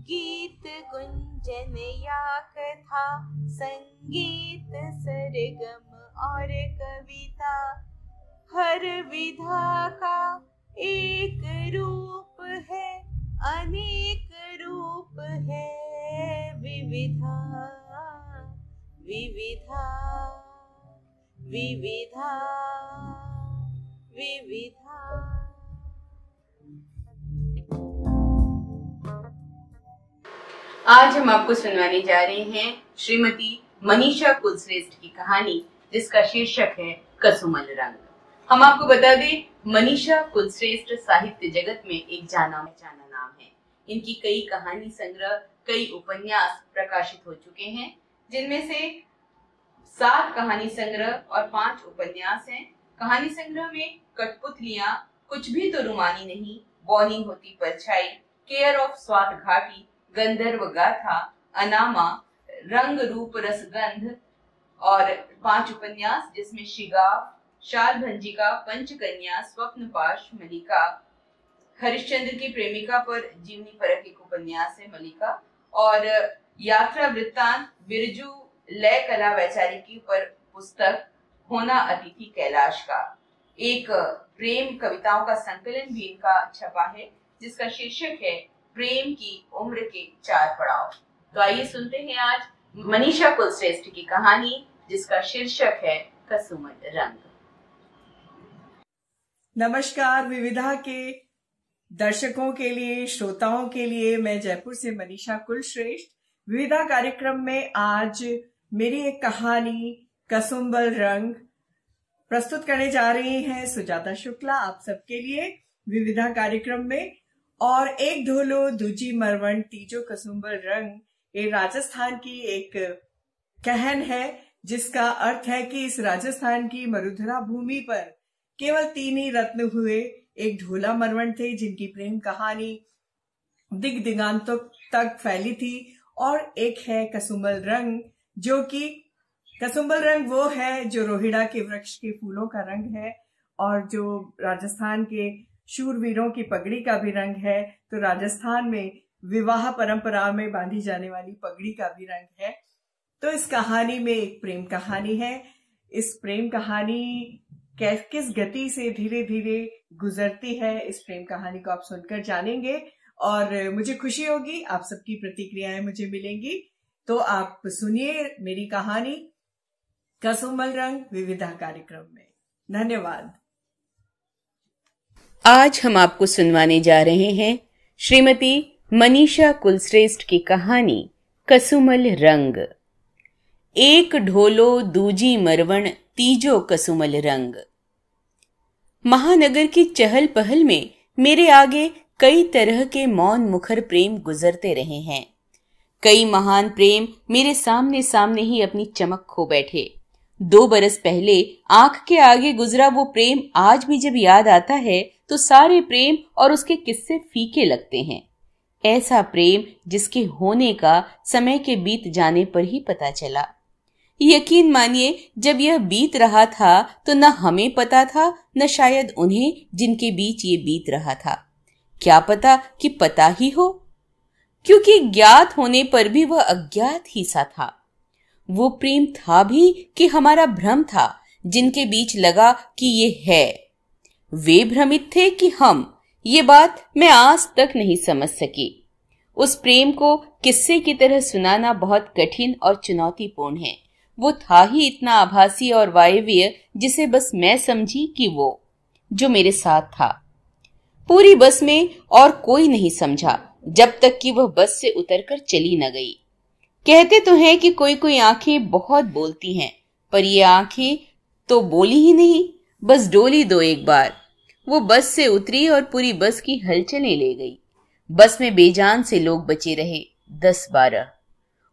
गीत गुंजन या कथा, संगीत सरगम और कविता, हर विधा का एक रूप है, अनेक रूप है। विविधा विविधा विविधा विविधा। आज हम आपको सुनवाने जा रहे हैं श्रीमती मनीषा कुलश्रेष्ठ की कहानी, जिसका शीर्षक है कसुमल रंग। हम आपको बता दें, मनीषा कुलश्रेष्ठ साहित्य जगत में एक जाना पहचाना नाम है। इनकी कई कहानी संग्रह, कई उपन्यास प्रकाशित हो चुके हैं, जिनमें से 7 कहानी संग्रह और 5 उपन्यास हैं। कहानी संग्रह में कठपुतलियां, कुछ भी तो रुमानी नहीं, बौनी होती परछाई, केयर ऑफ स्वात घाटी, गंधर्व गाथा, अनामा, रंग रूप रसगंध और 5 उपन्यास, जिसमें शिगाफ, शाल भंजिका, पंचकन्या, स्वप्नपाश, मलिका, हरिश्चंद्र की प्रेमिका पर जीवनी परक एक उपन्यास है मलिका, और यात्रा वृत्तांत, बिरजू लय कला वैचारिकी पर पुस्तक होना अतिथि कैलाश का। एक प्रेम कविताओं का संकलन भी इनका छपा है, जिसका शीर्षक है प्रेम की उम्र के 4 पड़ाव। तो आइए सुनते हैं आज मनीषा कुलश्रेष्ठ की कहानी, जिसका शीर्षक है कसुमल रंग। नमस्कार विविधा के दर्शकों के लिए, श्रोताओं के लिए, मैं जयपुर से मनीषा कुलश्रेष्ठ विविधा कार्यक्रम में आज मेरी एक कहानी कसुमल रंग प्रस्तुत करने जा रही हैं सुजाता शुक्ला आप सबके लिए विविधा कार्यक्रम में। और एक ढोलो दूजी मरवण तीजो कसुमल रंग, ये राजस्थान की एक कहन है, जिसका अर्थ है कि इस राजस्थान की मरुधरा भूमि पर केवल 3 ही रत्न हुए। एक ढोला मरवण थे, जिनकी प्रेम कहानी दिग दिगांतों तक फैली थी, और एक है कसुमल रंग, जो कि कसुमल रंग वो है जो रोहिड़ा के वृक्ष के फूलों का रंग है, और जो राजस्थान के शूरवीरों की पगड़ी का भी रंग है। तो राजस्थान में विवाह परंपरा में बांधी जाने वाली पगड़ी का भी रंग है। तो इस कहानी में एक प्रेम कहानी है। इस प्रेम कहानी किस गति से धीरे धीरे गुजरती है, इस प्रेम कहानी को आप सुनकर जानेंगे, और मुझे खुशी होगी, आप सबकी प्रतिक्रियाएं मुझे मिलेंगी। तो आप सुनिए मेरी कहानी कसुमल रंग विविधा कार्यक्रम में। धन्यवाद। आज हम आपको सुनवाने जा रहे हैं श्रीमती मनीषा कुलश्रेष्ठ की कहानी कसुमल रंग। एक ढोलो दूजी मरवण तीजो कसुमल रंग। महानगर की चहल पहल में मेरे आगे कई तरह के मौन मुखर प्रेम गुजरते रहे हैं। कई महान प्रेम मेरे सामने सामने ही अपनी चमक खो बैठे। 2 बरस पहले आंख के आगे गुजरा वो प्रेम आज भी जब याद आता है तो सारे प्रेम और उसके किस्से फीके लगते हैं। ऐसा प्रेम जिसके होने का समय के बीत जाने पर ही पता चला। यकीन मानिए, जब यह बीत रहा था तो न हमें पता था, न शायद उन्हें जिनके बीच ये बीत रहा था। क्या पता कि पता ही हो, क्योंकि ज्ञात होने पर भी वह अज्ञात ही सा था। वो प्रेम था भी कि हमारा भ्रम था, जिनके बीच लगा कि ये है। वे भ्रमित थे कि हम, ये बात मैं आज तक नहीं समझ सकी। उस प्रेम को किस्से की तरह सुनाना बहुत कठिन और चुनौतीपूर्ण है। वो था ही इतना आभासी और वायवीय, जिसे बस मैं समझी कि वो जो मेरे साथ था। पूरी बस में और कोई नहीं समझा, जब तक कि वह बस से उतरकर चली न गई। कहते तो हैं कि कोई कोई आंखें बहुत बोलती हैं, पर ये आंखें तो बोली ही नहीं, बस डोली दो एक बार। वो बस से उतरी और पूरी बस की हलचलें ले गई। बस में बेजान से लोग बचे रहे, 10-12।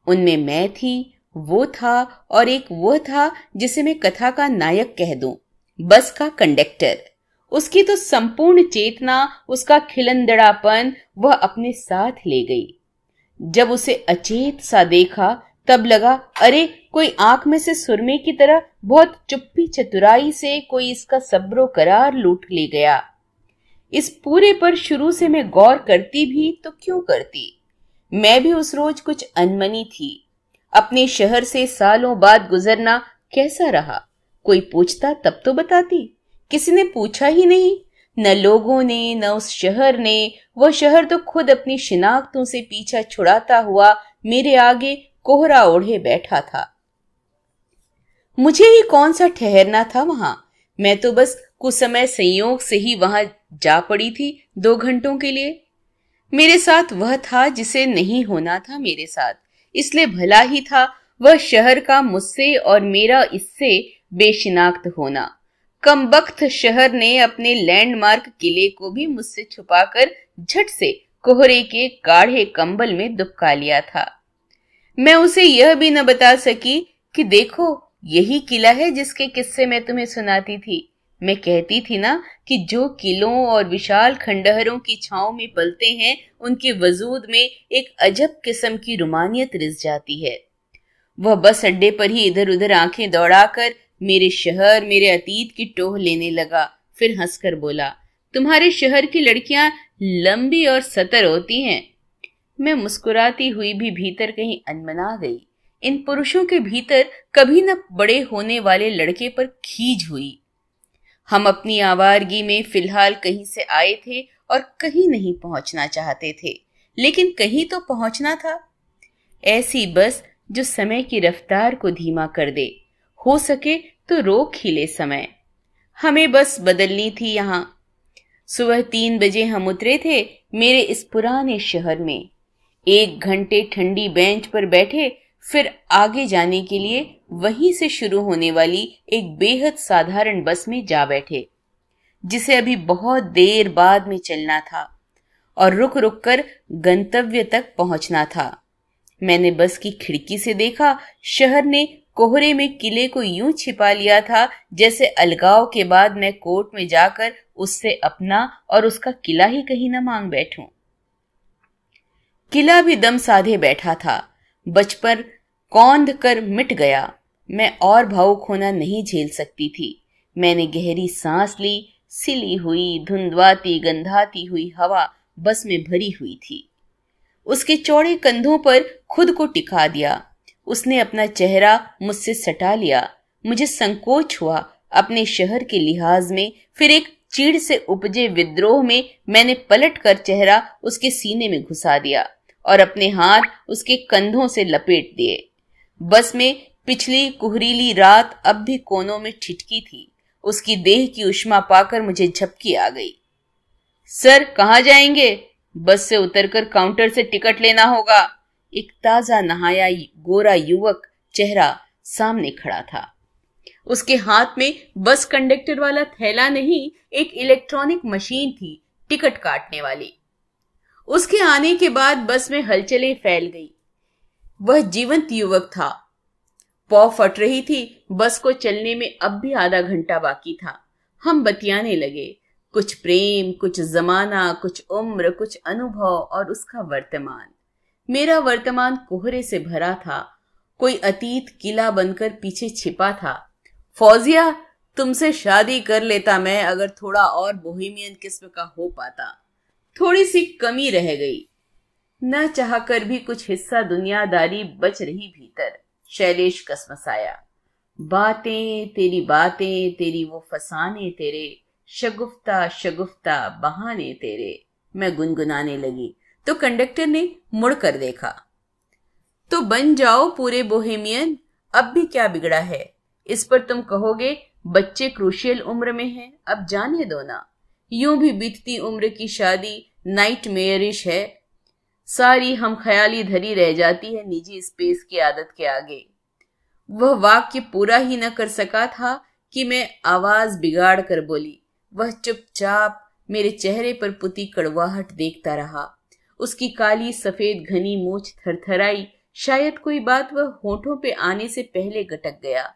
उनमें मैं थी, वो था, और एक वो था जिसे मैं कथा का नायक कह दूं, बस का कंडक्टर। उसकी तो संपूर्ण चेतना, उसका खिलंदड़ापन वह अपने साथ ले गई। जब उसे अचेत सा देखा तब लगा, अरे कोई आंख में से सुरमे की तरह बहुत चुप्पी चतुराई से कोई इसका सब्रो करार लूट ले गया। इस पूरे पर शुरू से मैं गौर करती भी तो क्यों करती। मैं भी उस रोज कुछ अनमनी थी। अपने शहर से सालों बाद गुजरना कैसा रहा? कोई पूछता तब तो बताती। किसी ने पूछा ही नहीं, न लोगों ने, न उस शहर ने। वह शहर तो खुद अपनी शिनाख्तों से पीछा छुड़ाता हुआ मेरे आगे कोहरा ओढ़े बैठा था। मुझे ही कौन सा ठहरना था वहां। मैं तो बस कुछ समय संयोग से ही वहां जा पड़ी थी 2 घंटों के लिए। मेरे साथ वह था जिसे नहीं होना था मेरे साथ, इसलिए भला ही था वह शहर का मुझसे और मेरा इससे बेशिनाख्त होना। कमबख्त शहर ने अपने लैंडमार्क किले को भी मुझसे छुपाकर झट से कोहरे के गाढ़े कंबल में दुबका लिया था। मैं उसे यह भी न बता सकी कि देखो यही किला है जिसके किस्से मैं तुम्हें सुनाती थी। मैं कहती थी ना कि जो किलों और विशाल खंडहरों की छांव में पलते हैं उनके वजूद में एक अजब किस्म की रुमानियत रिस जाती है। वह बस अड्डे पर ही इधर उधर आंखें दौड़ाकर मेरे शहर, मेरे अतीत की टोह लेने लगा। फिर हंसकर बोला, तुम्हारे शहर की लड़कियां लंबी और सतर होती हैं। मैं मुस्कुराती हुई भी भीतर कहीं अनमना गई। इन पुरुषों के भीतर कभी न बड़े होने वाले लड़के पर खीज हुई। हम अपनी आवारगी में फिलहाल कहीं से आए थे और कहीं नहीं पहुंचना चाहते थे, लेकिन कहीं तो पहुंचना था। ऐसी बस जो समय की रफ्तार को धीमा कर दे, हो सके तो रोक ही ले समय। हमें बस बदलनी थी यहां। सुबह 3 बजे हम उतरे थे मेरे इस पुराने शहर में। 1 घंटे ठंडी बेंच पर बैठे, फिर आगे जाने के लिए वहीं से शुरू होने वाली एक बेहद साधारण बस में जा बैठे, जिसे अभी बहुत देर बाद में चलना था और रुक रुक कर गंतव्य तक पहुंचना था। मैंने बस की खिड़की से देखा, शहर ने कोहरे में किले को यूं छिपा लिया था जैसे अलगाव के बाद मैं कोर्ट में जाकर उससे अपना और उसका किला ही कहीं न मांग बैठूं। किला भी दम साधे बैठा था। बचपन कौंध कर मिट गया। मैं और भावुक होना नहीं झेल सकती थी। मैंने गहरी सांस ली। सिली हुई, धुंधवाती, गंधाती हुई हवा बस में भरी हुई थी। उसके चौड़े कंधों पर खुद को टिका दिया। उसने अपना चेहरा मुझसे सटा लिया। मुझे संकोच हुआ अपने शहर के लिहाज में। फिर एक चीड़ से उपजे विद्रोह में मैंने पलट कर चेहरा उसके सीने में घुसा दिया और अपने हाथ उसके कंधों से लपेट दिए। बस में पिछली कुहरीली रात अब भी कोनों में ठिठकी थी। उसकी देह की उष्मा पाकर मुझे झपकी आ गई। सर, कहाँ जाएंगे? बस से उतरकर काउंटर से टिकट लेना होगा। एक ताजा नहाया गोरा युवक चेहरा सामने खड़ा था। उसके हाथ में बस कंडक्टर वाला थैला नहीं, एक इलेक्ट्रॉनिक मशीन थी टिकट काटने वाली। उसके आने के बाद बस में हलचलें फैल गई। वह जीवंत युवक था। पौ फट रही थी। बस को चलने में अब भी आधा घंटा बाकी था। हम बतियाने लगे। कुछ प्रेम, कुछ जमाना, कुछ उम्र, कुछ अनुभव और उसका वर्तमान। मेरा वर्तमान कोहरे से भरा था। कोई अतीत किला बनकर पीछे छिपा था। फौजिया, तुमसे शादी कर लेता मैं अगर थोड़ा और बोहेमियन किस्म का हो पाता। थोड़ी सी कमी रह गई। न चाहकर भी कुछ हिस्सा दुनियादारी बच रही भीतर। शैलेश कसमसाया। बातें, तेरी वो फसाने तेरे, शगुफ्ता शगुफ्ता बहाने तेरे, मैं गुनगुनाने लगी तो कंडक्टर ने मुड़ कर देखा। तो बन जाओ पूरे बोहेमियन, अब भी क्या बिगड़ा है? इस पर तुम कहोगे बच्चे क्रूशियल उम्र में हैं, अब जाने दो ना। यूं भी बीतती उम्र की शादी नाइट मेयरिश है। सारी हम ख्याली धरी रह जाती है निजी स्पेस की आदत के आगे। वह वाक्य पूरा ही न कर सका था कि मैं आवाज बिगाड़ कर बोली। वह चुपचाप मेरे चेहरे पर पुती कड़वाहट देखता रहा। उसकी काली सफेद घनी मूछ थरथराई। शायद कोई बात वह होठों पे आने से पहले गटक गया।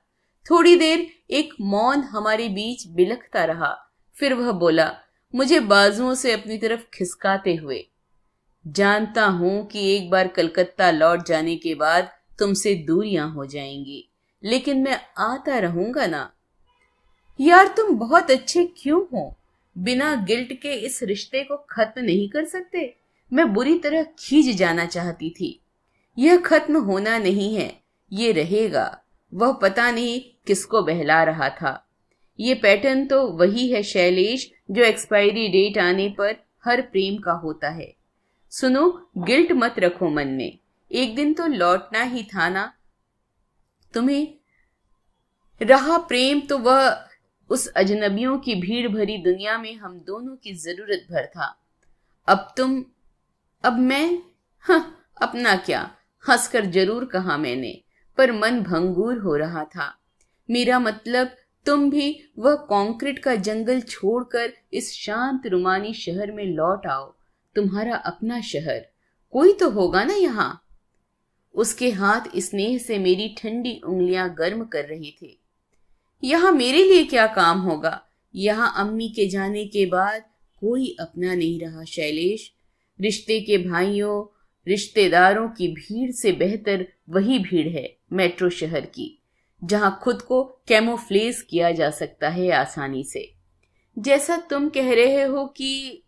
थोड़ी देर एक मौन हमारे बीच बिलखता रहा। फिर वह बोला, मुझे बाजुओं से अपनी तरफ खिसकाते हुए, जानता हूं कि एक बार कलकत्ता लौट जाने के बाद तुमसे दूरियां हो जाएंगी, लेकिन मैं आता रहूंगा ना। यार, तुम बहुत अच्छे क्यों हो? बिना गिल्ट के इस रिश्ते को खत्म नहीं कर सकते? मैं बुरी तरह खींच जाना चाहती थी। यह खत्म होना नहीं है, ये रहेगा। वह पता नहीं किसको बहला रहा था। ये पैटर्न तो वही है शैलेश, जो एक्सपायरी डेट आने पर हर प्रेम का होता है। सुनो, गिल्ट मत रखो मन में, एक दिन तो लौटना ही था ना तुम्हें। रहा प्रेम तो वह उस अजनबियों की भीड़ भरी दुनिया में हम दोनों की जरूरत भर था। अब मैं, अपना क्या, हंसकर जरूर कहा मैंने, पर मन भंगूर हो रहा था। मेरा मतलब, तुम भी वह कंक्रीट का जंगल छोड़कर इस शांत रुमानी शहर में लौट आओ। तुम्हारा अपना शहर, कोई तो होगा ना यहाँ। उसके हाथ स्नेह से मेरी ठंडी उंगलियां गर्म कर रहे थे। यहाँ मेरे लिए क्या काम होगा? यहाँ अम्मी के जाने के बाद कोई अपना नहीं रहा शैलेश। रिश्ते के भाइयों, रिश्तेदारों की भीड़ से बेहतर वही भीड़ है मेट्रो शहर की, जहां खुद को कैमोफ्लेज किया जा सकता है आसानी से। जैसा तुम कह रहे हो कि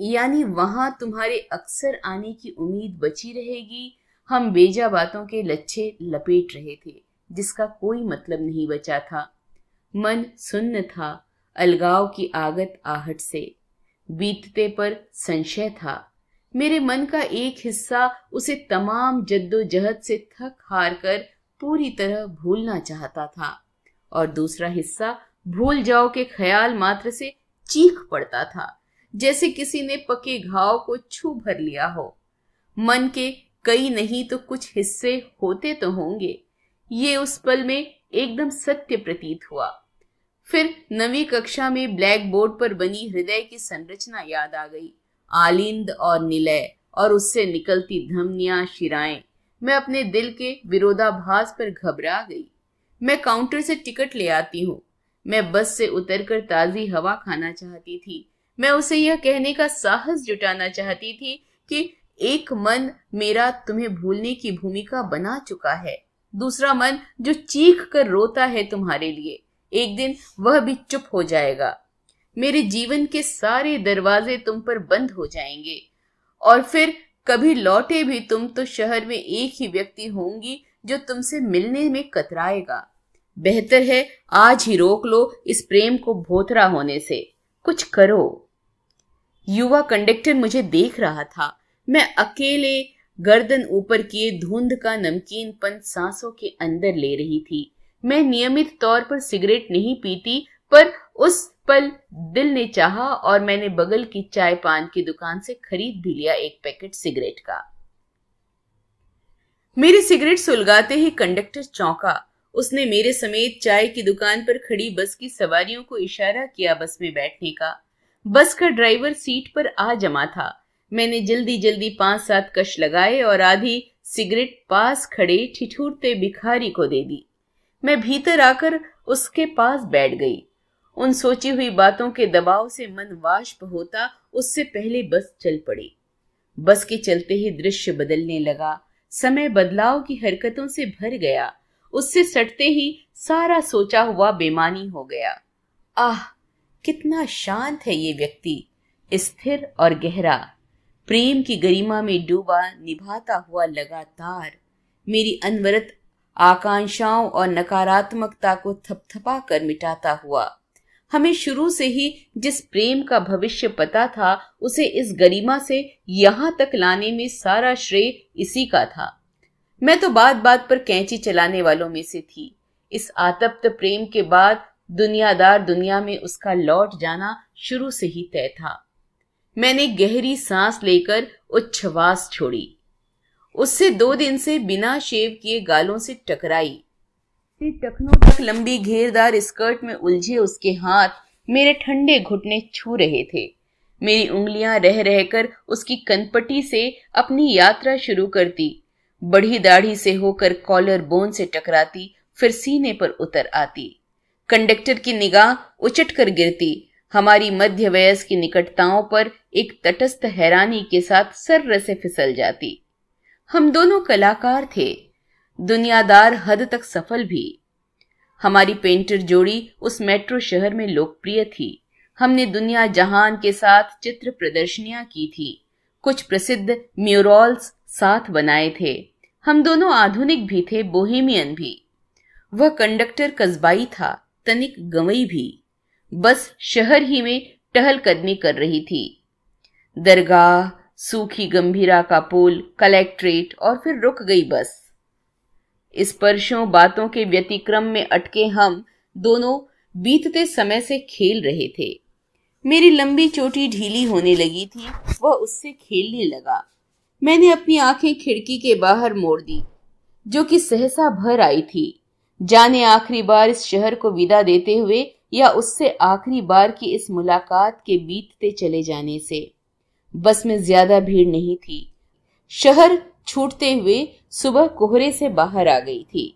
यानी वहां तुम्हारे अक्सर आने की उम्मीद बची रहेगी। हम बेजा बातों के लच्छे लपेट रहे थे, जिसका कोई मतलब नहीं बचा था। मन सुन्न था, अलगाव की आगत आहट से। बीतते पर संशय था। मेरे मन का एक हिस्सा उसे तमाम जद्दोजहद से थक हार कर पूरी तरह भूलना चाहता था, और दूसरा हिस्सा भूल जाओ के ख्याल मात्र से चीख पड़ता था, जैसे किसी ने पके घाव को छू भर लिया हो। मन के कई नहीं तो कुछ हिस्से होते तो होंगे, ये उस पल में एकदम सत्य प्रतीत हुआ। फिर नवीं कक्षा में ब्लैक बोर्ड पर बनी हृदय की संरचना याद आ गई, आलिंद और निलय, और उससे निकलती धमनियां, शिराएं। मैं अपने दिल के विरोधाभास पर घबरा गई। मैं काउंटर से टिकट ले आती हूँ। मैं बस से उतरकर ताजी हवा खाना चाहती थी। मैं उसे यह कहने का साहस जुटाना चाहती थी कि एक मन मेरा तुम्हें भूलने की भूमिका बना चुका है, दूसरा मन जो चीख कर रोता है तुम्हारे लिए, एक दिन वह भी चुप हो जाएगा। मेरे जीवन के सारे दरवाजे तुम पर बंद हो जाएंगे, और फिर कभी लौटे भी तुम तो शहर में एक ही व्यक्ति होंगी जो तुमसे मिलने में कतराएगा। बेहतर है आज ही रोक लो इस प्रेम को भोथरा होने से। कुछ करो। युवा कंडक्टर मुझे देख रहा था। मैं अकेले गर्दन ऊपर किए धुंध का नमकीनपन सांसों के अंदर ले रही थी। मैं नियमित तौर पर सिगरेट नहीं पीती, पर उस पल दिल ने चाहा और मैंने बगल की चाय पान की दुकान से खरीद भी लिया एक पैकेट सिगरेट का। मेरी सिगरेट सुलगाते ही कंडक्टर चौंका। उसने मेरे समेत चाय की दुकान पर खड़ी बस की सवारियों को इशारा किया बस में बैठने का। बस का ड्राइवर सीट पर आ जमा था। मैंने जल्दी जल्दी 5-7 कश लगाए और आधी सिगरेट पास खड़े ठिठुरते भिखारी को दे दी। मैं भीतर आकर उसके पास बैठ गई। उन सोची हुई बातों के दबाव से मन वाष्प होता, उससे पहले बस चल पड़ी। बस के चलते ही दृश्य बदलने लगा। समय बदलाव की हरकतों से भर गया। उससे सटते ही सारा सोचा हुआ बेमानी हो गया। आह, कितना शांत है ये व्यक्ति, स्थिर और गहरा, प्रेम की गरिमा में डूबा निभाता हुआ लगातार मेरी अनवरत आकांक्षाओं और नकारात्मकता को थपथपा कर मिटाता हुआ। हमें शुरू से ही जिस प्रेम का भविष्य पता था, उसे इस गरिमा से यहां तक लाने में सारा श्रेय इसी का था। मैं तो बात बात पर कैंची चलाने वालों में से थी। इस आतप्त प्रेम के बाद दुनियादार दुनिया में उसका लौट जाना शुरू से ही तय था। मैंने गहरी सांस लेकर उच्छ्वास छोड़ी। उससे 2 दिन से बिना शेव किए गालों से टकराई। टखनों तक लंबी घेरदार स्कर्ट में उलझे उसके हाथ मेरे ठंडे घुटने छू रहे थे। मेरी उंगलियां रह रहकर उसकी कनपटी से अपनी यात्रा शुरू करती, बढ़ी दाढ़ी से होकर कॉलर बोन से टकराती, फिर सीने पर उतर आती। कंडक्टर की निगाह उचट कर गिरती। हमारी मध्य वयस्क की निकटताओं पर एक तटस्थ हैरानी के साथ सर्र से फिसल जाती। हम दोनों कलाकार थे, दुनियादार हद तक सफल भी। हमारी पेंटर जोड़ी उस मेट्रो शहर में लोकप्रिय थी। हमने दुनिया जहान के साथ चित्र प्रदर्शनियां की थी। कुछ प्रसिद्ध म्यूरल्स साथ बनाए थे। हम दोनों आधुनिक भी थे, बोहेमियन भी। वह कंडक्टर कस्बाई था, तनिक गंवई भी। बस शहर ही में टहलकदमी कर रही थी। दरगाह, सूखी गंभीरा का पुल, कलेक्ट्रेट और फिर रुक गई बस। इस परशों बातों के व्यतिक्रम में अटके हम दोनों बीतते समय से खेल रहे थे। मेरी लंबी चोटी ढीली होने लगी थी, वह उससे खेलने लगा। मैंने अपनी आंखें खिड़की के बाहर मोड़ दी, जो कि सहसा भर आई थी, जाने आखिरी बार इस शहर को विदा देते हुए या उससे आखिरी बार की इस मुलाकात के बीतते चले जाने से। बस में ज्यादा भीड़ नहीं थी। शहर छूटते हुए सुबह कोहरे से बाहर आ गई थी।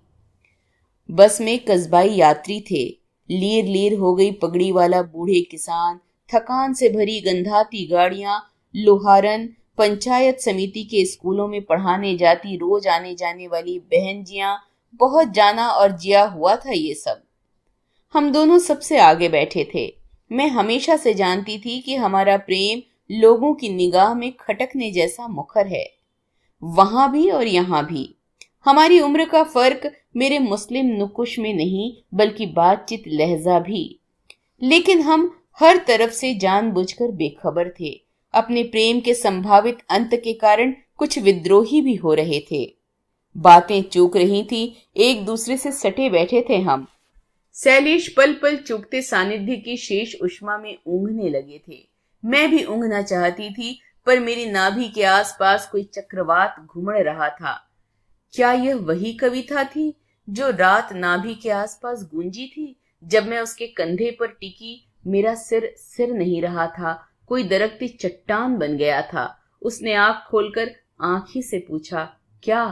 बस में कस्बाई यात्री थे। लीर लीर हो गई पगड़ी वाला बूढ़े किसान, थकान से भरी गंधाती गाड़ियां, लोहारन, पंचायत समिति के स्कूलों में पढ़ाने जाती रोज आने जाने वाली बहनजियां, बहुत जाना और जिया हुआ था ये सब। हम दोनों सबसे आगे बैठे थे। मैं हमेशा से जानती थी कि हमारा प्रेम लोगों की निगाह में खटकने जैसा मुखर है, वहां भी और यहां भी। हमारी उम्र का फर्क मेरे मुस्लिम नुकुश में नहीं, बल्कि बातचीत लहजा भी। लेकिन हम हर तरफ से जानबूझकर बेखबर थे। अपने प्रेम के संभावित अंत के कारण कुछ विद्रोही भी हो रहे थे। बातें चूक रही थी, एक दूसरे से सटे बैठे थे हम। शैलेश पल पल चुगते सानिध्य की शेष उष्मा में ऊँघने लगे थे। मैं भी ऊँघना चाहती थी, पर मेरी नाभि के आसपास कोई चक्रवात घुमड़ रहा था। क्या यह वही कविता थी जो रात नाभि के आसपास गूंजी थी, जब मैं उसके कंधे पर टिकी? मेरा सिर नहीं रहा था, कोई दरकती चट्टान बन गया था। उसने आंख खोलकर आंख ही से पूछा, क्या?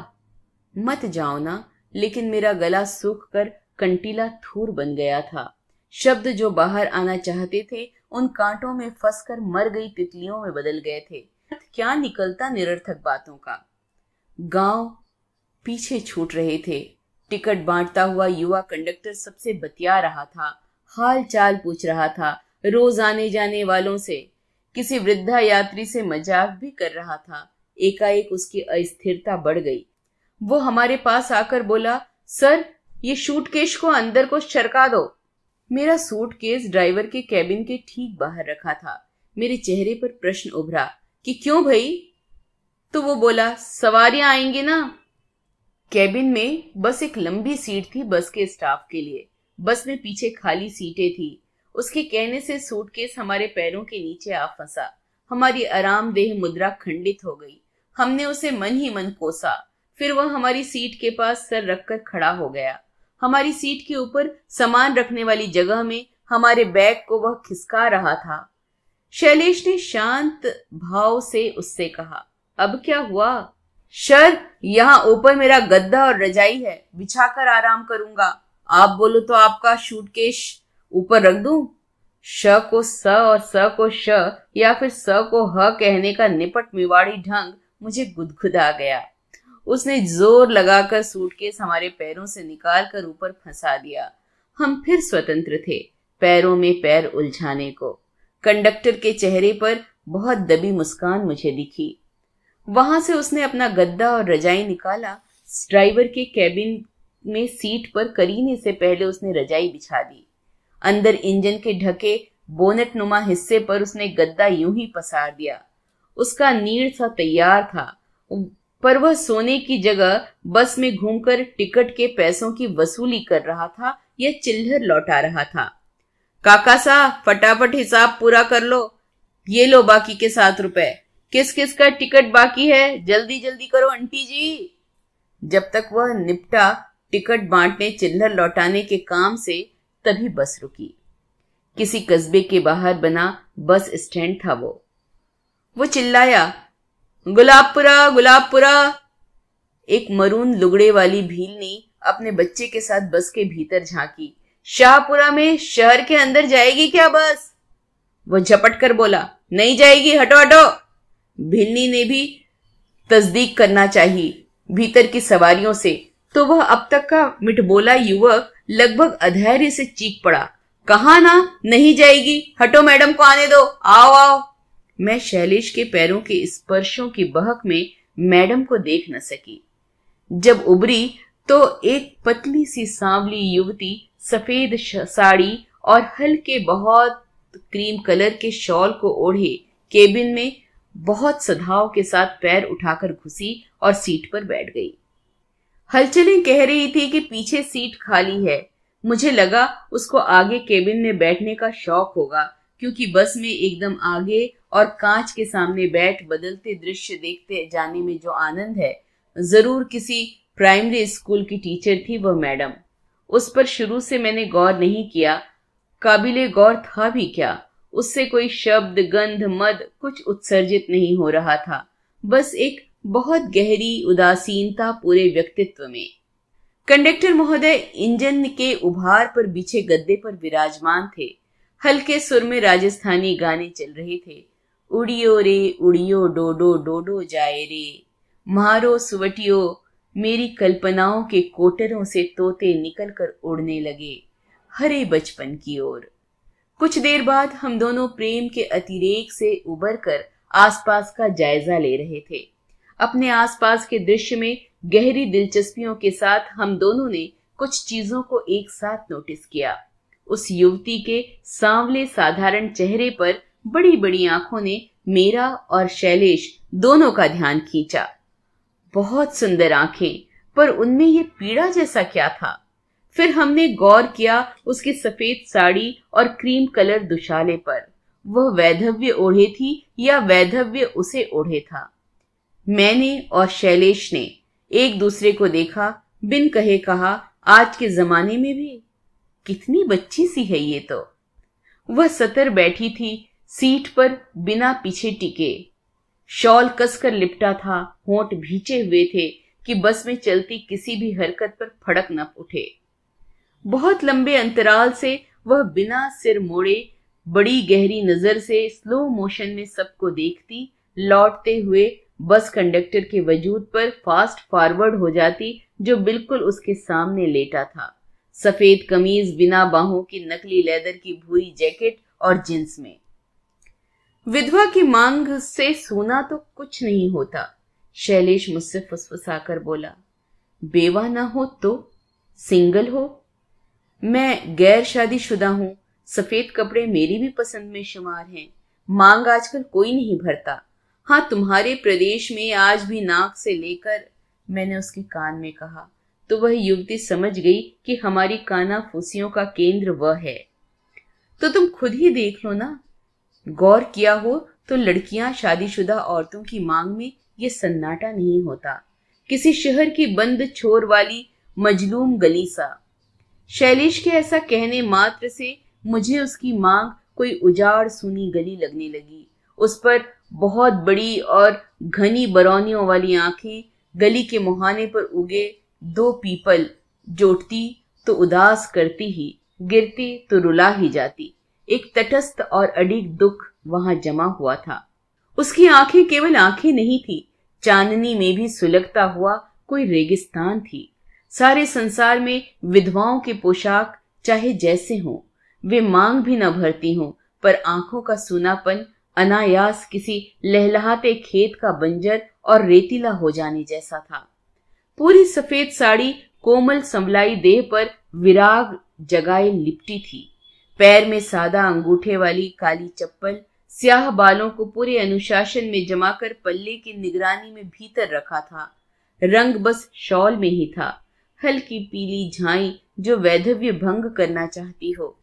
मत जाओ ना। लेकिन मेरा गला सूख कर कंटीला थूर बन गया था। शब्द जो बाहर आना चाहते थे उन कांटों में फंसकर मर गई तितलियों में बदल गए थे। क्या निकलता निरर्थक बातों का। गांव पीछे छूट रहे थे। टिकट बांटता हुआ युवा कंडक्टर सबसे बतिया रहा था, हाल चाल पूछ रहा था, रोज आने जाने वालों से, किसी वृद्धा यात्री से मजाक भी कर रहा था। एकाएक उसकी अस्थिरता बढ़ गई। वो हमारे पास आकर बोला, सर ये सूटकेस को अंदर को सरका दो। मेरा सूटकेस ड्राइवर के कैबिन के ठीक बाहर रखा था। मेरे चेहरे पर प्रश्न उभरा कि क्यों भाई? तो वो बोला, सवारियां आएंगी ना। कैबिन में बस एक लंबी सीट थी बस के स्टाफ के लिए। बस में पीछे खाली सीटें थी। उसके कहने से सूटकेस हमारे पैरों के नीचे आ फंसा। हमारी आरामदेह मुद्रा खंडित हो गई। हमने उसे मन ही मन कोसा। फिर वह हमारी सीट के पास सर रखकर खड़ा हो गया। हमारी सीट के ऊपर सामान रखने वाली जगह में हमारे बैग को वह खिसका रहा था। शैलेश ने शांत भाव से उससे कहा, अब क्या हुआ? सर, यहाँ ऊपर मेरा गद्दा और रजाई है, बिछाकर आराम करूंगा। आप बोलो तो आपका सूटकेस ऊपर रख दूं? श को स और स को श या फिर स को ह कहने का निपट मेवाड़ी ढंग मुझे गुदगुदा गया। उसने जोर लगाकर सूटकेस हमारे पैरों से निकालकर ऊपर फंसा दिया। हम फिर स्वतंत्र थे, पैरों में पैर उलझाने को। कंडक्टर के चेहरे पर बहुत दबी मुस्कान मुझे दिखी। वहां से उसने अपना गद्दा और रजाई निकाला। ड्राइवर के कैबिन में सीट पर करीने से पहले उसने रजाई बिछा दी। अंदर इंजन के ढके बोनट नुमा हिस्से पर उसने गद्दा यूं ही पसार दिया। उसका नीड़ सा तैयार था, पर वह सोने की जगह बस में घूमकर टिकट के पैसों की वसूली कर रहा था या चिल्लर लौटा रहा था। काका साहब, फटाफट हिसाब पूरा कर लो। ये लो बाकी के 7 रुपए। किस किस का टिकट बाकी है? जल्दी जल्दी करो आंटी जी। जब तक वह निपटा टिकट बांटने चिल्लर लौटाने के काम से, तभी बस रुकी। किसी कस्बे के बाहर बना बस स्टैंड था वो चिल्लाया, गुलाबपुरा गुलाबपुरा। एक मरून लुगड़े वाली भीलनी अपने बच्चे के साथ बस के भीतर झांकी। शाहपुरा में शहर के अंदर जाएगी क्या बस? वो झपट कर बोला, नहीं जाएगी, हटो हटो। भीलनी ने भी तस्दीक करना चाहिए भीतर की सवारियों से, तो वह अब तक का मिठबोला युवक लगभग अधैर्य से चीख पड़ा, कहा ना नहीं जाएगी, हटो मैडम को आने दो, आओ आओ। मैं शैलेश के पैरों के स्पर्शों की बहक में मैडम को देख न सकी। जब उबरी तो एक पतली सी सांवली युवती सफेद साड़ी और हल्के बहुत क्रीम कलर के शॉल को ओढ़े केबिन में बहुत सधाव के साथ पैर उठाकर घुसी और सीट पर बैठ गई। हलचलें कह रही थी कि पीछे सीट खाली है। मुझे लगा उसको आगे केबिन में बैठने का शौक होगा, क्योंकि बस में एकदम आगे और कांच के सामने बैठ बदलते दृश्य देखते जाने में जो आनंद है, जरूर किसी प्राइमरी स्कूल की टीचर थी वह मैडम। उस पर शुरू से मैंने गौर नहीं किया, काबिले गौर था भी क्या। उससे कोई शब्द, गंध, मद कुछ उत्सर्जित नहीं हो रहा था, बस एक बहुत गहरी उदासीनता पूरे व्यक्तित्व में। कंडक्टर महोदय इंजन के उभार पर बिछे गद्दे पर विराजमान थे। हल्के सुर में राजस्थानी गाने चल रहे थे। उड़ियो रे उड़ियो डोडो डोडो जाए रे, मारो सुवटियो, मेरी कल्पनाओं के कोटरों से तोते निकलकर उड़ने लगे हरे बचपन की ओर। कुछ देर बाद हम दोनों प्रेम के अतिरेक से उबरकर आसपास का जायजा ले रहे थे। अपने आसपास के दृश्य में गहरी दिलचस्पियों के साथ हम दोनों ने कुछ चीजों को एक साथ नोटिस किया। उस युवती के सांवले साधारण चेहरे पर बड़ी बड़ी आंखों ने मेरा और शैलेश दोनों का ध्यान खींचा। बहुत सुंदर आंखें, पर उनमें ये पीड़ा जैसा क्या था? फिर हमने गौर किया उसकी सफेद साड़ी और क्रीम कलर दुशाले पर। वह वैधव्य ओढ़े थी या वैधव्य उसे ओढ़े था? मैंने और शैलेश ने एक दूसरे को देखा, बिन कहे कहा, आज के जमाने में भी कितनी बच्ची सी है ये तो। वह सतर बैठी थी सीट पर बिना पीछे टिके, शॉल कसकर लिपटा था, होंठ भींचे हुए थे कि बस में चलती किसी भी हरकत पर फड़क न उठे। बहुत लंबे अंतराल से वह बिना सिर मोड़े बड़ी गहरी नजर से स्लो मोशन में सबको देखती, लौटते हुए बस कंडक्टर के वजूद पर फास्ट फॉरवर्ड हो जाती, जो बिल्कुल उसके सामने लेटा था। सफेद कमीज, बिना बाहों की नकली लेदर की भूरी जैकेट और जींस में। विधवा की मांग से सोना तो कुछ नहीं होता, शैलेश मुझसे फुसफुसाकर बोला। बेवा ना हो तो सिंगल हो? मैं गैर शादीशुदा हूं, सफेद कपड़े मेरी भी पसंद में शुमार हैं। मांग आजकल कोई नहीं भरता। हाँ, तुम्हारे प्रदेश में आज भी नाक से लेकर, मैंने उसके कान में कहा, तो वह युवती समझ गई कि हमारी कानाफूसियों का केंद्र वह है। तो तुम खुद ही देख लो ना। गौर किया हो तो लड़कियां शादीशुदा औरतों की मांग में ये सन्नाटा नहीं होता, किसी शहर की बंद छोर वाली मजलूम गली सा। शैलेश के ऐसा कहने मात्र से मुझे उसकी मांग कोई उजाड़ सुनी गली लगने लगी। उस पर बहुत बड़ी और घनी बरौनियों वाली आंखें, गली के मुहाने पर उगे दो पीपल, जोटती तो उदास करती ही, गिरती तो रुला ही जाती। एक तटस्थ और अडिग दुख वहां जमा हुआ था। उसकी आंखें केवल आंखें नहीं थी, चांदनी में भी सुलगता हुआ कोई रेगिस्तान थी। सारे संसार में विधवाओं के पोशाक चाहे जैसे हों, वे मांग भी न भरती हों, पर आंखों का सूनापन अनायास किसी लहलहाते खेत का बंजर और रेतीला हो जाने जैसा था। पूरी सफेद साड़ी कोमल संवलाई देह पर विराग जगाए लिपटी थी। पैर में सादा अंगूठे वाली काली चप्पल, स्याह बालों को पूरे अनुशासन में जमाकर पल्ले की निगरानी में भीतर रखा था। रंग बस शॉल में ही था, हल्की पीली झाई जो वैधव्य भंग करना चाहती हो।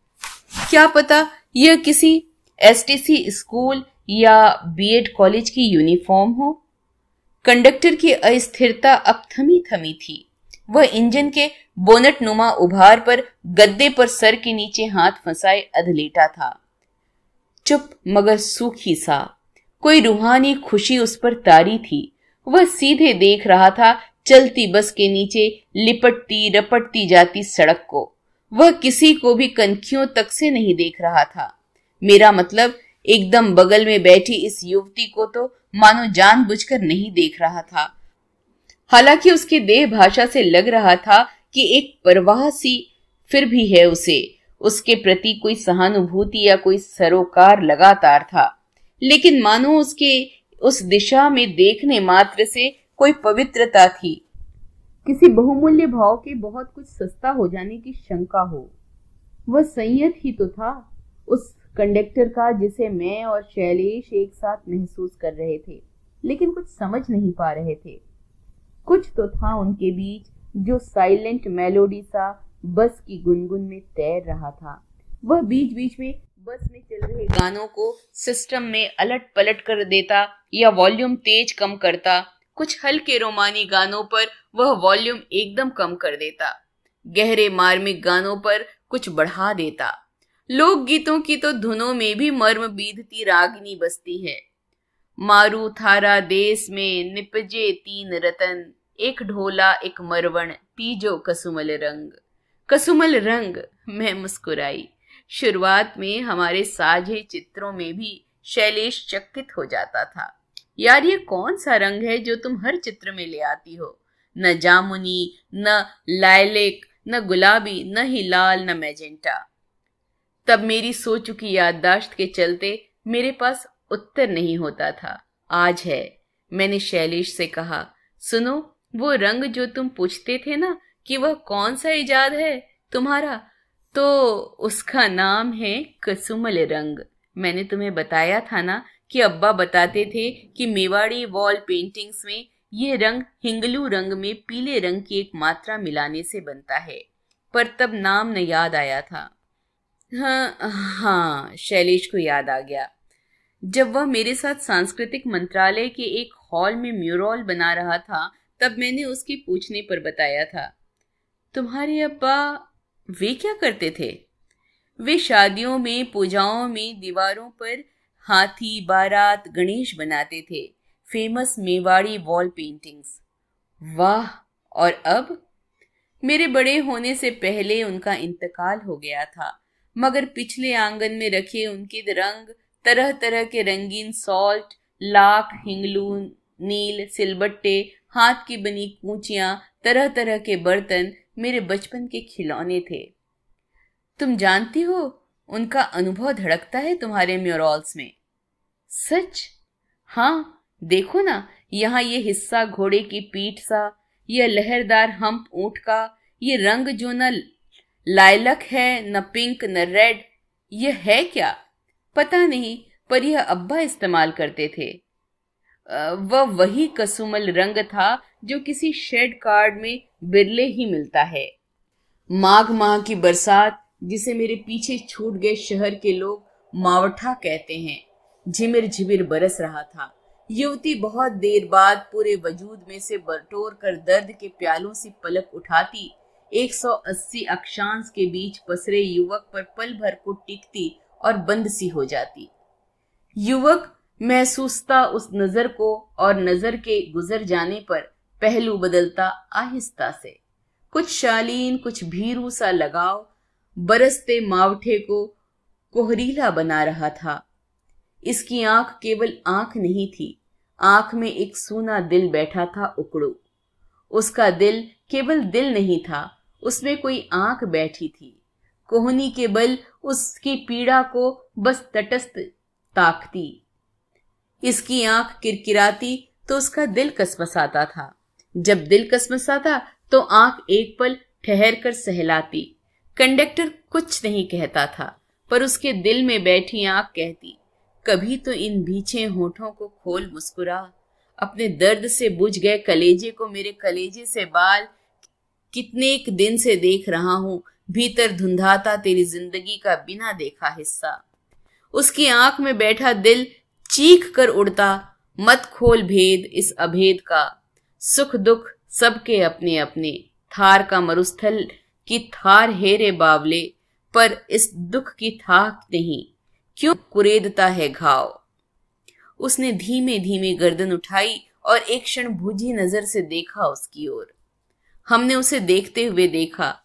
क्या पता यह किसी एसटीसी स्कूल या बीएड कॉलेज की यूनिफॉर्म हो। कंडक्टर की अस्थिरता अब थमी थमी थी। वह इंजन के बोनट नुमा उभार पर गद्दे पर सर के नीचे हाथ फंसाए अधलेटा था, चुप मगर सूखी सा। कोई रूहानी खुशी उस पर तारी थी। वह सीधे देख रहा था चलती बस के नीचे लिपटती रपटती जाती सड़क को। वह किसी को भी कनखियों तक से नहीं देख रहा था। मेरा मतलब एकदम बगल में बैठी इस युवती को तो मानो जानबूझकर नहीं देख रहा था। हालांकि उसकी देह भाषा से लग रहा था कि एक परवाह सी फिर भी है उसे, उसके प्रति कोई सहानुभूति या कोई सरोकार लगातार था। लेकिन मानो उसके उस दिशा में देखने मात्र से कोई पवित्रता थी, किसी बहुमूल्य भाव के बहुत कुछ सस्ता हो जाने की शंका हो। वह संयत ही तो था उस कंडक्टर का जिसे मैं और शैलेश एक साथ महसूस कर रहे थे, लेकिन कुछ समझ नहीं पा रहे थे। कुछ तो था उनके बीच जो साइलेंट मेलोडी सा बस की गुनगुन में तैर रहा था। वह बीच बीच में बस में चल रहे गानों को सिस्टम में अलट पलट कर देता या वॉल्यूम तेज कम करता। कुछ हल्के रोमानी गानों पर वह वॉल्यूम एकदम कम कर देता, गहरे मार्मिक गानों पर कुछ बढ़ा देता। लोक गीतों की तो धुनों में भी मर्म बीधती रागिनी बसती है। मारू थारा देश में निपजे तीन रतन, एक ढोला एक मरवण, पीजो कसुमल रंग। कसुमल रंग, मैं मुस्कुराई। शुरुआत में हमारे साझे चित्रों में भी शैलेश चकित हो जाता था। यार, ये कौन सा रंग है जो तुम हर चित्र में ले आती हो? न जामुनी, न लाइलेक, न गुलाबी, न ही लाल, न मैजेंटा। तब मेरी सो चुकी याददाश्त के चलते मेरे पास उत्तर नहीं होता था। आज है। मैंने शैलेश से कहा, सुनो, वो रंग जो तुम पूछते थे ना कि वह कौन सा इजाद है तुम्हारा, तो उसका नाम है कसुमल रंग। मैंने तुम्हें बताया था ना कि अब्बा बताते थे कि मेवाड़ी वॉल पेंटिंग्स में ये रंग हिंगलू रंग में पीले रंग की एक मात्रा मिलाने से बनता है, पर तब नाम न याद आया था। हाँ, शैलेश को याद आ गया। जब वह मेरे साथ सांस्कृतिक मंत्रालय के एक हॉल में म्यूरल बना रहा था, तब मैंने उसके पूछने पर बताया था। तुम्हारे अब्बा वे क्या करते थे? वे शादियों में, पूजाओं में दीवारों पर हाथी, बारात, गणेश बनाते थे। Famous Mewari wall paintings. वाह! और अब? मेरे बड़े होने से पहले उनका इंतकाल हो गया था, मगर पिछले आंगन में रखे उनके रंग, तरह तरह के रंगीन सॉल्ट, लाख, हिंगलू, नील, सिलबट्टे, हाथ की बनी कूंचियां, तरह तरह के बर्तन मेरे बचपन के खिलौने थे। तुम जानती हो, उनका अनुभव धड़कता है तुम्हारे म्यूरल्स में। सच? हाँ, देखो ना, यहाँ ये हिस्सा घोड़े की पीठ सा, यह लहरदार हम्प ऊंट का, ये रंग जो न लाइलक है, न पिंक, न रेड। यह है क्या? पता नहीं, पर यह अब्बा इस्तेमाल करते थे। वह वही कसुमल रंग था जो किसी शेड कार्ड में बिरले ही मिलता है। माघ माह की बरसात, जिसे मेरे पीछे छूट गए शहर के लोग मावठा कहते हैं, झिमिर झिमिर बरस रहा था। युवती बहुत देर बाद पूरे वजूद में से बटोर कर दर्द के प्यालों से पलक उठाती, 180 अक्षांश के बीच पसरे युवक पर पल भर को टिकती और बंद सी हो जाती। युवक महसूसता उस नजर को, और नजर के गुजर जाने पर पहलू बदलता आहिस्ता से। कुछ शालीन, कुछ भीरू सा लगाव बरसते मावठे को कोहरीला बना रहा था। इसकी आंख केवल आंख नहीं थी, आंख में एक सूना दिल बैठा था उकड़ू। उसका दिल केवल दिल नहीं था, उसमें कोई आंख बैठी थी। कोहनी के बल उसकी पीड़ा को बस तटस्थ ताकती। इसकी आंख किरकिराती तो उसका दिल कसमसाता था। जब दिल कसमसाता तो आंख एक पल ठहर कर सहलाती। कंडक्टर कुछ नहीं कहता था, पर उसके दिल में बैठी आंख कहती, कभी तो इन भीछे होठों को खोल मुस्कुरा, अपने दर्द से बुझ गए कलेजे को मेरे कलेजे से बाल। कितने एक दिन से देख रहा हूं, भीतर धुंधाता तेरी जिंदगी का बिना देखा हिस्सा। उसकी आंख में बैठा दिल चीख कर उड़ता, मत खोल भेद इस अभेद का। सुख दुख सबके अपने अपने, थार का मरुस्थल की थार हेरे बावले, पर इस दुख की थाक नहीं, क्यों कुरेदता है घाव। उसने धीमे धीमे गर्दन उठाई और एक क्षण बुझी नजर से देखा उसकी ओर। हमने उसे देखते हुए देखा।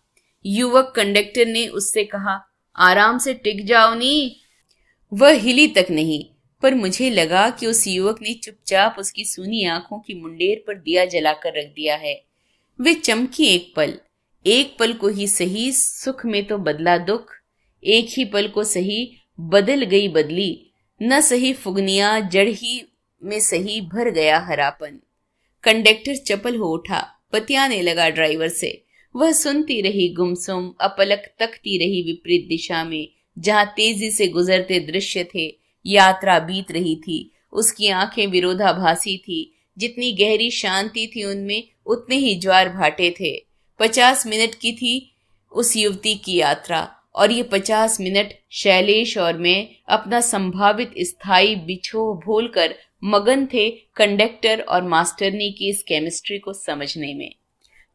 युवक कंडक्टर ने उससे कहा, आराम से टिक जाओ नी। वह हिली तक नहीं, पर मुझे लगा कि उस युवक ने चुपचाप उसकी सूनी आंखों की मुंडेर पर दिया जलाकर रख दिया है। वे चमकी एक पल को ही सही, सुख में तो बदला दुख। एक ही पल को सही, बदल गई बदली। न सही फुगनिया जड़ ही में सही भर गया हरापन। कंडक्टर चपल हो उठा, बतियाने लगा ड्राइवर से। वह सुनती रही गुमसुम, अपलक तकती रही विपरीत दिशा में जहां तेजी से गुजरते दृश्य थे। यात्रा बीत रही थी, उसकी आंखें विरोधाभासी थी। जितनी गहरी शांति थी उनमें, उतने ही ज्वार भाटे थे। 50 मिनट की थी उस युवती की यात्रा, और ये 50 मिनट शैलेश और मैं अपना संभावित स्थायी बिछोह भूलकर मगन थे कंडक्टर और मास्टरनी की इस केमिस्ट्री को समझने में।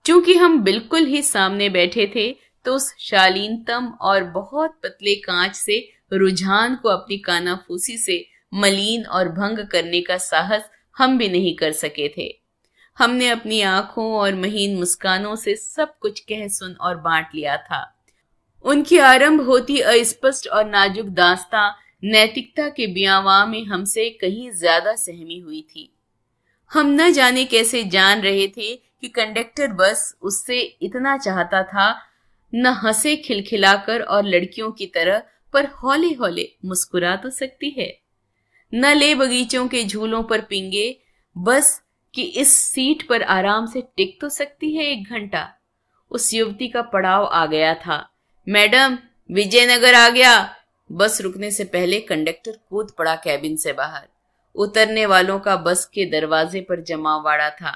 चूंकि हम बिल्कुल ही सामने बैठे थे, तो उस शालीनतम और बहुत पतले कांच से रुझान को अपनी कानाफूसी से मलिन और भंग करने का साहस हम भी नहीं कर सके थे। हमने अपनी आंखों और महीन मुस्कानों से सब कुछ कह सुन और बांट लिया था। उनकी आरंभ होती अस्पष्ट और नाजुक दास्तां नैतिकता के बियावां में हमसे कहीं ज्यादा सहमी हुई थी। हम न जाने कैसे जान रहे थे कि कंडक्टर बस उससे इतना चाहता था, न हंसे खिलखिलाकर और लड़कियों की तरह, पर हौले हौले मुस्कुरा तो सकती है, न ले बगीचों के झूलों पर पिंगे, बस कि इस सीट पर आराम से टिक तो सकती है 1 घंटा। उस युवती का पड़ाव आ गया था। मैडम, विजयनगर आ गया। बस रुकने से पहले कंडक्टर कूद पड़ा कैबिन से बाहर। उतरने वालों का बस के दरवाजे पर जमावड़ा था।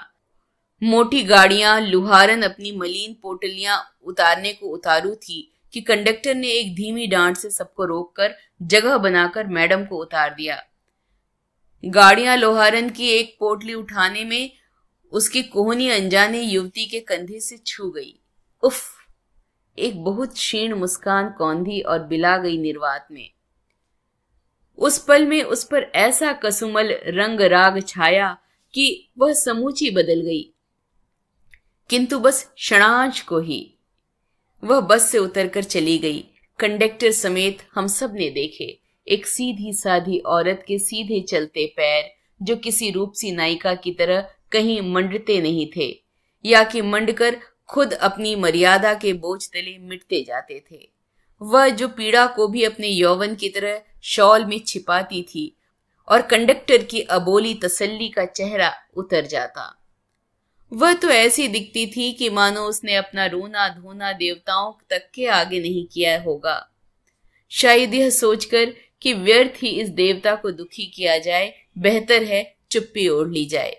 मोटी गाड़ियां लुहारन अपनी मलिन पोटलियां उतारने को उतारू थी कि कंडक्टर ने एक धीमी डांट से सबको रोककर जगह बनाकर मैडम को उतार दिया। गाड़ियां लोहारन की एक पोटली उठाने में उसकी कोहनी अनजाने युवती के कंधे से छू गई। उफ! एक बहुत क्षीण मुस्कान कौंधी और बिला गई निर्वात में। उस पल में उस पर ऐसा कसुमल रंग राग छाया कि वह समूची बदल गई, किंतु बस क्षणांश को ही। वह बस से उतरकर चली गई। कंडक्टर समेत हम सब ने देखे एक सीधी साधी औरत के सीधे चलते पैर, जो किसी रूपसी नायिका की तरह कहीं मंडते नहीं थे, या कि मंडकर खुद अपनी मर्यादा के बोझ तले मिटते जाते थे। वह जो पीड़ा को भी अपने यौवन की तरह शॉल में छिपाती थी, और कंडक्टर की अबोली तसल्ली का चेहरा उतर जाता। वह तो ऐसी दिखती थी कि मानो उसने अपना रोना धोना देवताओं तक के आगे नहीं किया होगा। शायद यह सोचकर कि व्यर्थ ही इस देवता को दुखी किया जाए, बेहतर है चुप्पी ओढ़ ली जाए।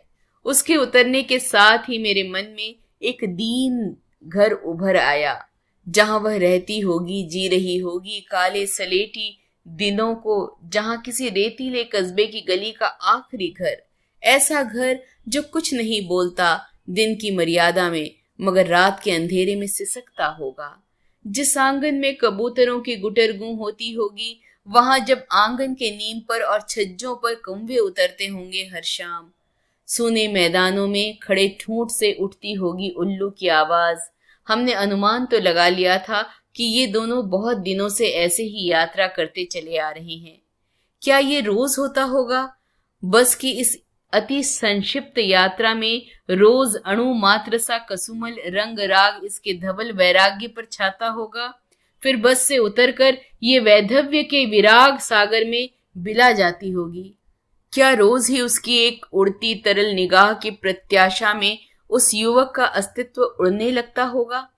उसके उतरने के साथ ही मेरे मन में एक दीन घर उभर आया, जहां वह रहती होगी, जी रही होगी काले सलेटी दिनों को, जहां किसी रेतीले कस्बे की गली का आखिरी घर, ऐसा घर जो कुछ नहीं बोलता दिन की मर्यादा में, मगर रात के अंधेरे में सिसकता होगा। जिस आंगन में कबूतरों की गुटरगू होती होगी, वहां जब आंगन के नीम पर और छज्जों पर कौवे उतरते होंगे हर शाम, सूने मैदानों में खड़े ठूंठ से उठती होगी उल्लू की आवाज। हमने अनुमान तो लगा लिया था कि ये दोनों बहुत दिनों से ऐसे ही यात्रा करते चले आ रहे हैं। क्या ये रोज होता होगा? बस की इस अति संक्षिप्त यात्रा में रोज अणु मात्र सा कसुमल रंग राग इसके धवल वैराग्य पर छाता होगा, फिर बस से उतरकर ये वैधव्य के विराग सागर में बिला जाती होगी। क्या रोज ही उसकी एक उड़ती तरल निगाह की प्रत्याशा में उस युवक का अस्तित्व उड़ने लगता होगा?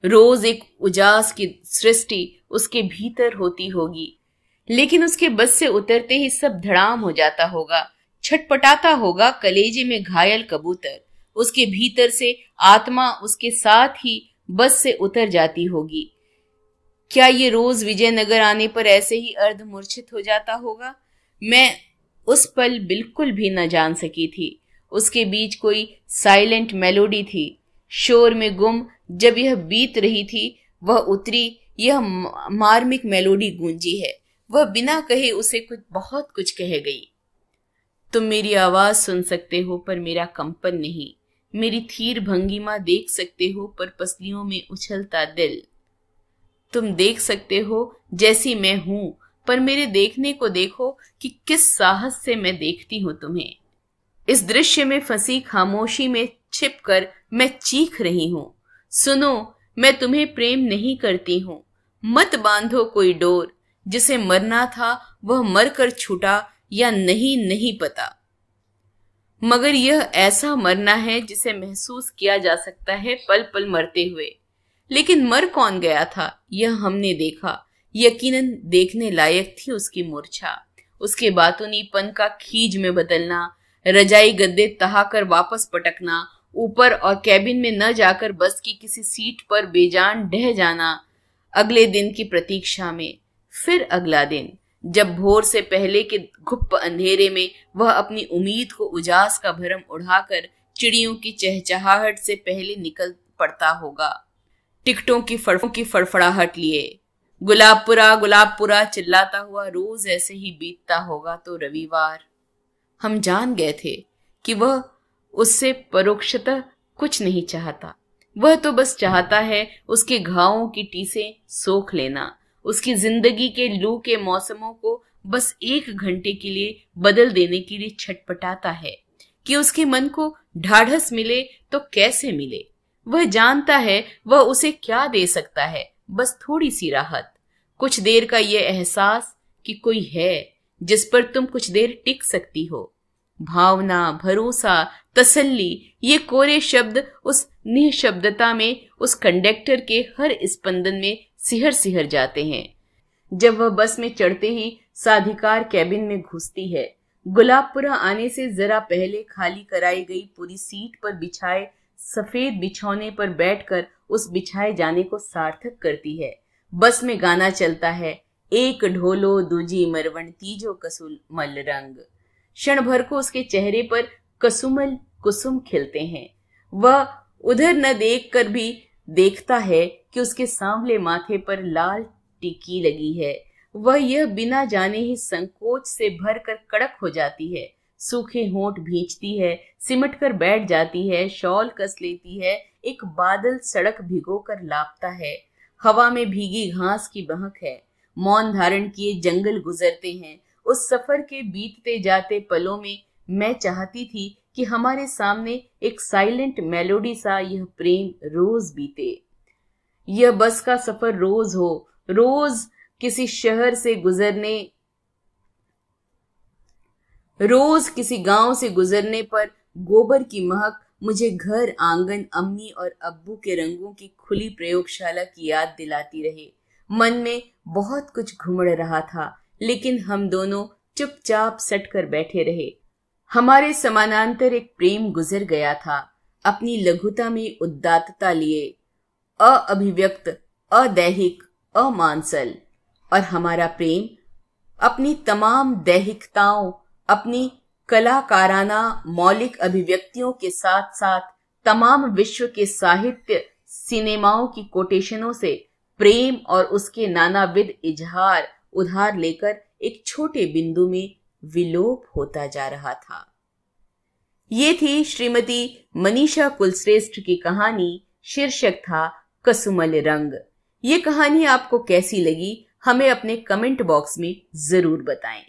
रोज एक उजास की सृष्टि उसके भीतर होती होगी, लेकिन उसके बस से उतरते ही सब धड़ाम हो जाता होगा, छटपटाता होगा कलेजे में घायल कबूतर। उसके भीतर से आत्मा उसके साथ ही बस से उतर जाती होगी। क्या ये रोज विजयनगर आने पर ऐसे ही अर्ध मूर्छित हो जाता होगा? मैं उस पल बिल्कुल भी न जान सकी थी। उसके बीच कोई साइलेंट मेलोडी थी, शोर में गुम। जब यह बीत रही थी, वह उतरी, यह मार्मिक मेलोडी गूंजी है। वह बिना कहे उसे बहुत कुछ कह गई। तुम मेरी आवाज सुन सकते हो पर मेरा कंपन नहीं, मेरी थीर भंगिमा देख सकते हो पर पसलियों में उछलता दिल। तुम देख सकते हो जैसी मैं हूं, पर मेरे देखने को देखो कि किस साहस से मैं देखती हूं तुम्हें। इस दृश्य में फंसी खामोशी में छिपकर मैं चीख रही हूं, सुनो, मैं तुम्हें प्रेम नहीं करती हूं। मत बांधो कोई डोर, जिसे मरना था वह मरकर छूटा या नहीं पता, मगर यह ऐसा मरना है जिसे महसूस किया जा सकता है पल पल मरते हुए। लेकिन मर कौन गया था यह हमने देखा। यकीनन देखने लायक थी उसकी मूर्छा, उसके बातूनीपन का खीज में बदलना, रजाई गद्दे तहाकर वापस पटकना, ऊपर और कैबिन में न जाकर बस की किसी सीट पर बेजान ढह जाना। अगले दिन की प्रतीक्षा में फिर अगला दिन, जब भोर से पहले के घुप अंधेरे में वह अपनी उम्मीद को उजास का भरम उड़ाकर चिड़ियों की चहचहाहट से पहले निकल पड़ता होगा, टिकटों की फड़फड़ाहट लिए। गुलाबपुरा चिल्लाता हुआ रोज ऐसे ही बीतता होगा तो रविवार। हम जान गए थे कि वह उससे परोक्षतः कुछ नहीं चाहता। वह तो बस चाहता है उसके घावों की टीसें सोख लेना, उसकी जिंदगी के लू के मौसमों को बस 1 घंटे के लिए बदल देने के लिए छटपटाता है कि उसके मन को ढाढ़स मिले तो कैसे मिले। वह जानता है वह उसे क्या दे सकता है, बस थोड़ी सी राहत, कुछ देर का यह एहसास कि कोई है जिस पर तुम कुछ देर टिक सकती हो। भावना, भरोसा, तसल्ली, ये कोरे शब्द उस निःशब्दता में, उस कंडक्टर के हर स्पंदन में सिहर सिहर जाते हैं। जब वह बस में चढ़ते ही साधिकार कैबिन में घुसती है, गुलाबपुरा आने से जरा पहले खाली कराई गई पूरी सीट पर बिछाए सफेद बिछौने पर बैठकर उस बिछाए जाने को सार्थक करती है। बस में गाना चलता है, एक ढोलो दूजी मरवण तीजो कसुमल रंग। क्षण भर को उसके चेहरे पर कसुमल कुसुम खिलते हैं। वह उधर न देखकर भी देखता है कि उसके सांवले माथे पर लाल टिकी लगी है। वह यह बिना जाने ही संकोच से भर कर कड़क हो जाती है, सूखे होंठ भींचती है, सिमट कर बैठ जाती है, शॉल कस लेती है। एक बादल सड़क भिगो कर लापता है, हवा में भीगी घास की बहक है, मौन धारण किए जंगल गुजरते हैं। उस सफर के बीतते जाते पलों में मैं चाहती थी कि हमारे सामने एक साइलेंट मेलोडी सा यह प्रेम रोज बीते। यह बस का सफर रोज हो, रोज किसी शहर से गुजरने, रोज किसी गांव से गुजरने पर गोबर की महक मुझे घर आंगन, अम्मी और अब्बू के रंगों की खुली प्रयोगशाला की याद दिलाती रहे। मन में बहुत कुछ घुमड़ रहा था, लेकिन हम दोनों चुपचाप सट कर बैठे रहे। हमारे समानांतर एक प्रेम गुजर गया था, अपनी लघुता में उदात्तता लिए, अअभिव्यक्त, अदैहिक, अमांसल। और हमारा प्रेम अपनी तमाम दैहिकताओं, अपनी कलाकाराना मौलिक अभिव्यक्तियों के साथ साथ तमाम विश्व के साहित्य, सिनेमाओं की कोटेशनों से प्रेम और उसके नानाविध इजहार उधार लेकर एक छोटे बिंदु में विलोप होता जा रहा था। ये थी श्रीमती मनीषा कुलश्रेष्ठ की कहानी। शीर्षक था कसुमल रंग। ये कहानी आपको कैसी लगी हमें अपने कमेंट बॉक्स में जरूर बताएं।